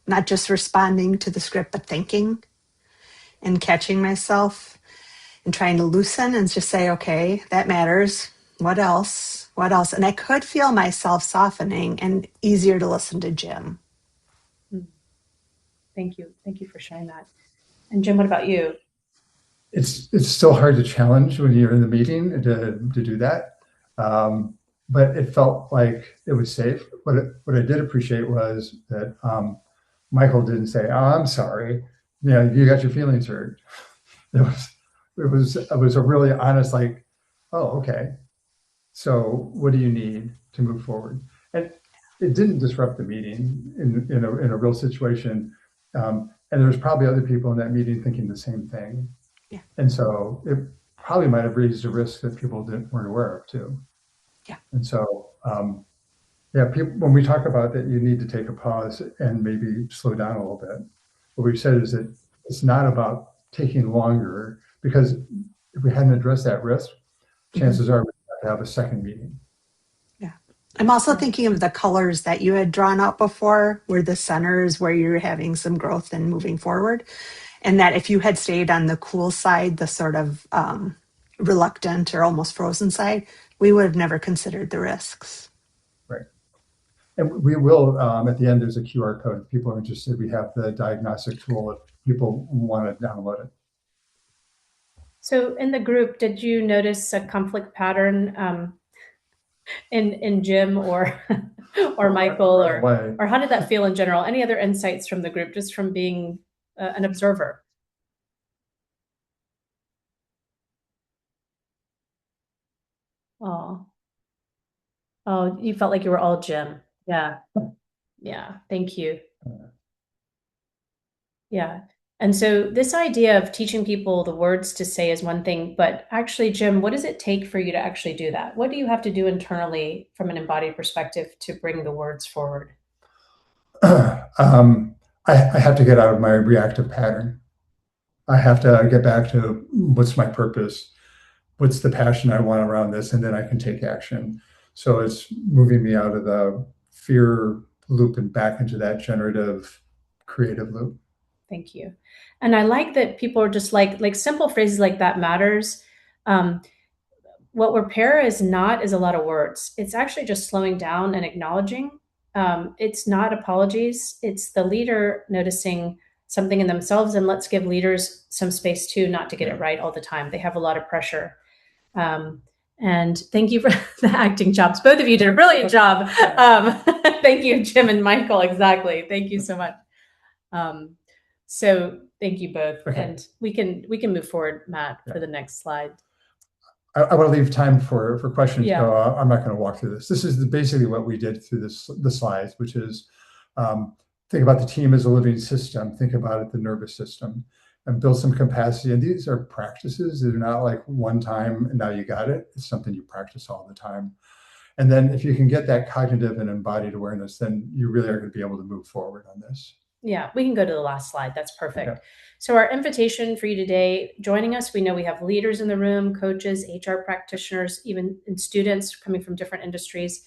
not just responding to the script, but thinking and catching myself and trying to loosen and just say, okay, that matters. What else? What else? And I could feel myself softening and easier to listen to Jim. Thank you. Thank you for sharing that. And Jim, what about you? It's still hard to challenge when you're in the meeting to do that. But it felt like it was safe. What I did appreciate was that Michael didn't say, "Oh, I'm sorry, you got your feelings hurt." It was a really honest, like, "Oh, okay. So what do you need to move forward?" And it didn't disrupt the meeting in a real situation. And there was probably other people in that meeting thinking the same thing. Yeah. And so it probably might have raised a risk that people weren't aware of too. Yeah. And so, yeah, when we talk about that, you need to take a pause and maybe slow down a little bit. What we've said is that it's not about taking longer, because if we hadn't addressed that risk, chances are we have to have a second meeting. Yeah. I'm also thinking of the colors that you had drawn out before, where the centers where you're having some growth and moving forward. And that if you had stayed on the cool side, the sort of reluctant or almost frozen side, we would have never considered the risks. Right. And we will, at the end, there's a QR code. If people are interested, we have the diagnostic tool if people want to download it. So in the group, did you notice a conflict pattern in Jim or or Michael, or how did that feel in general? Any other insights from the group, just from being an observer? Oh, you felt like you were all Jim. Yeah. Yeah. Thank you. Yeah. And so this idea of teaching people the words to say is one thing, but actually, Jim, what does it take for you to actually do that? What do you have to do internally from an embodied perspective to bring the words forward? I have to get out of my reactive pattern. I have to get back to what's my purpose, what's the passion I want around this, and then I can take action. So it's moving me out of the fear loop and back into that generative, creative loop. Thank you. And I like that people are just like simple phrases like that matters. What repair is not is a lot of words. It's actually just slowing down and acknowledging. It's not apologies. It's the leader noticing something in themselves, and let's give leaders some space too, not to get it right all the time. They have a lot of pressure. And thank you for the acting chops. Both of you did a brilliant job. Thank you, Jim and Michael. Exactly. Thank you so much. So thank you both. Okay. And we can move forward, Matt, for the next slide. I want to leave time for questions. Yeah. I'm not going to walk through this. This is basically what we did through the slides, which is think about the team as a living system. Think about it, the nervous system, and build some capacity. And these are practices. They're not like one time and now you got it. It's something you practice all the time. And then if you can get that cognitive and embodied awareness, then you really are going to be able to move forward on this. Yeah, we can go to the last slide. That's perfect. Okay. So our invitation for you today, joining us, we know we have leaders in the room, coaches, HR practitioners, even students coming from different industries.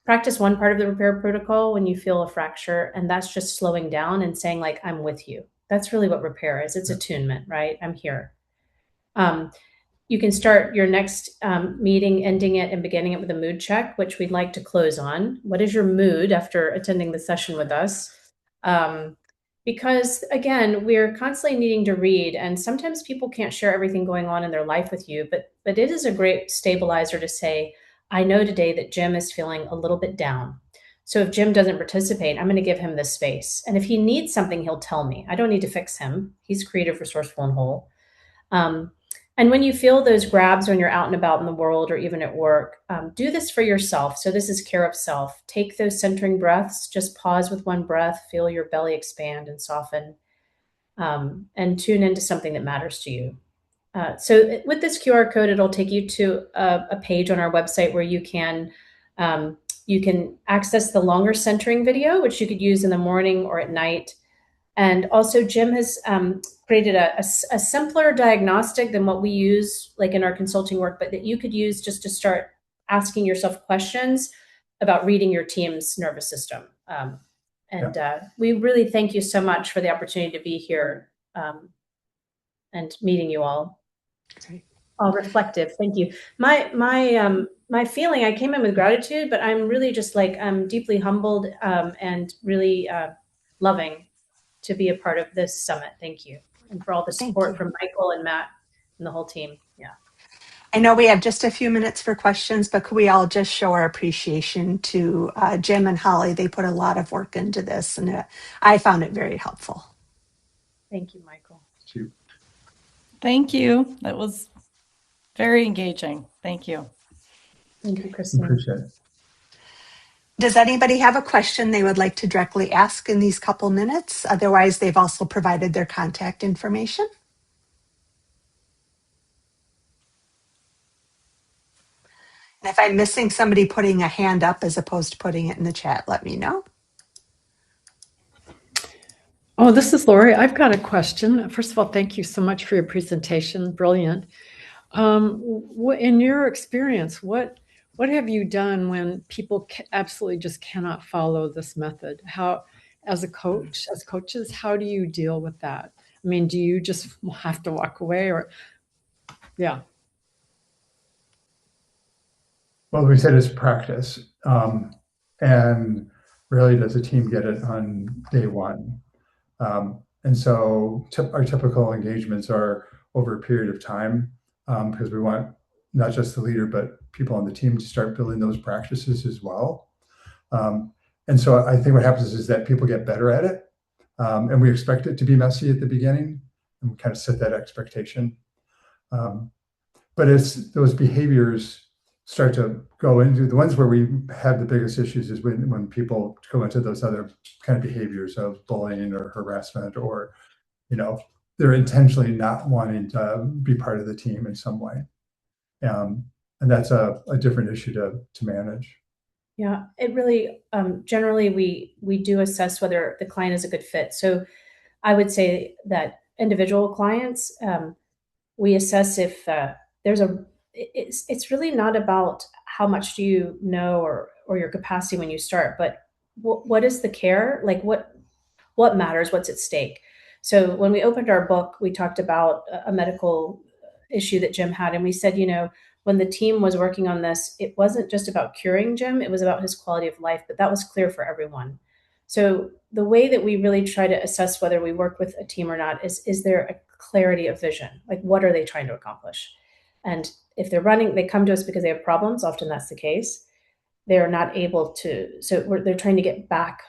Practice one part of the repair protocol when you feel a fracture, and that's just slowing down and saying, like, I'm with you. That's really what repair is. It's attunement, right? I'm here. You can start your next meeting, ending it and beginning it with a mood check, which we'd like to close on. What is your mood after attending the session with us? Because again, we're constantly needing to read, and sometimes people can't share everything going on in their life with you, but it is a great stabilizer to say, I know today that Jim is feeling a little bit down. So if Jim doesn't participate, I'm going to give him this space. And if he needs something, he'll tell me. I don't need to fix him. He's creative, resourceful, and whole. And when you feel those grabs when you're out and about in the world or even at work, do this for yourself. So this is care of self. Take those centering breaths. Just pause with one breath. Feel your belly expand and soften, and tune into something that matters to you. So with this QR code, it'll take you to a page on our website where you can access the longer centering video, which you could use in the morning or at night. And also Jim has created a simpler diagnostic than what we use like in our consulting work, but that you could use just to start asking yourself questions about reading your team's nervous system. We really thank you so much for the opportunity to be here and meeting you all. Great. All reflective. Thank you. My feeling, I came in with gratitude, but I'm really just like, I'm deeply humbled and really loving to be a part of this summit. Thank you. And for all the support from Michael and Matt and the whole team. Yeah. I know we have just a few minutes for questions, but could we all just show our appreciation to Jim and Holly? They put a lot of work into this, and I found it very helpful. Thank you, Michael. Thank you. That was very engaging. Thank you. Thank you, Christine. Appreciate it. Does anybody have a question they would like to directly ask in these couple minutes? Otherwise, they've also provided their contact information. And if I'm missing somebody putting a hand up as opposed to putting it in the chat, let me know. Oh, this is Lori. I've got a question. First of all, thank you so much for your presentation. Brilliant. In your experience, what have you done when people absolutely just cannot follow this method? How, as coaches, how do you deal with that? I mean, do you just have to walk away or, yeah. Well, we said it's practice, and rarely does a team get it on day one. And so our typical engagements are over a period of time because we want not just the leader, but people on the team to start building those practices as well. And so I think what happens is that people get better at it, and we expect it to be messy at the beginning, and we kind of set that expectation. But as those behaviors start to go into the ones where we have the biggest issues is when people go into those other kind of behaviors of bullying or harassment, or, you know, they're intentionally not wanting to be part of the team in some way. And that's a different issue to manage. Yeah, it really, generally we do assess whether the client is a good fit. So I would say that individual clients, we assess if it's really not about how much do you know or your capacity when you start, but what is the care? Like what matters, what's at stake? So when we opened our book, we talked about a medical issue that Jim had. And we said, you know, when the team was working on this, it wasn't just about curing Jim, it was about his quality of life, but that was clear for everyone. So the way that we really try to assess whether we work with a team or not is there a clarity of vision? Like, what are they trying to accomplish? And if they're running, they come to us because they have problems. Often that's the case. They're not able to, so they're trying to get back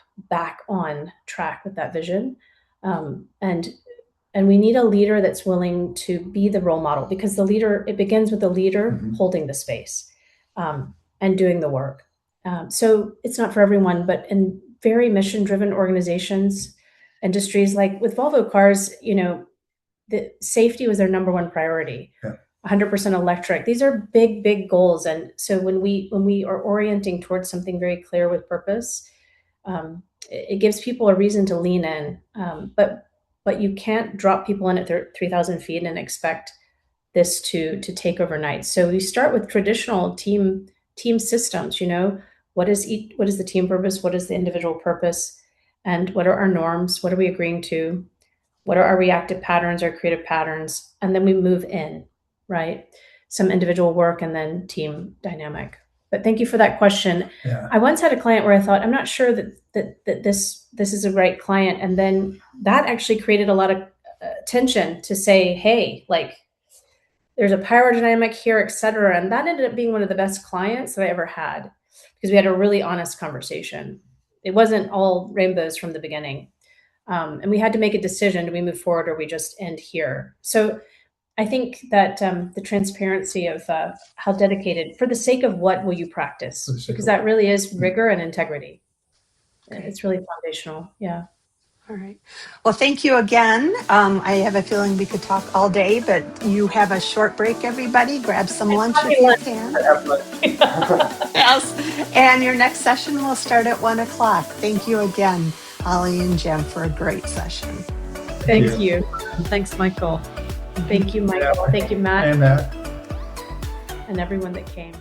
on track with that vision. And we need a leader that's willing to be the role model, because the leader, it begins with the leader holding the space and doing the work. So it's not for everyone, but in very mission-driven organizations, industries like with Volvo Cars, you know, the safety was their number one priority. Yeah. 100% electric. These are big, big goals. And so when we are orienting towards something very clear with purpose, it gives people a reason to lean in. But you can't drop people in at 3,000 feet and expect this to take overnight. So we start with traditional team systems. You know, what is the team purpose? What is the individual purpose? And what are our norms? What are we agreeing to? What are our reactive patterns, our creative patterns? And then we move in, right? Some individual work and then team dynamic. But thank you for that question. Yeah. I once had a client where I thought, I'm not sure that this is a right client. And then that actually created a lot of tension to say, hey, like there's a power dynamic here, et cetera. And that ended up being one of the best clients that I ever had, because we had a really honest conversation. It wasn't all rainbows from the beginning. And we had to make a decision. Do we move forward or we just end here? So I think that the transparency of how dedicated, for the sake of what will you practice? Because that really is rigor and integrity. Okay. It's really foundational. Yeah. All right. Well, thank you again. I have a feeling we could talk all day, but you have a short break, everybody. Grab some lunch if you can. Yes. And your next session will start at 1 o'clock. Thank you again, Hollie and Jem, for a great session. Thank you. Thanks, Michael. Thank you, Michael. Thank you, Matt, And Matt. and everyone that came.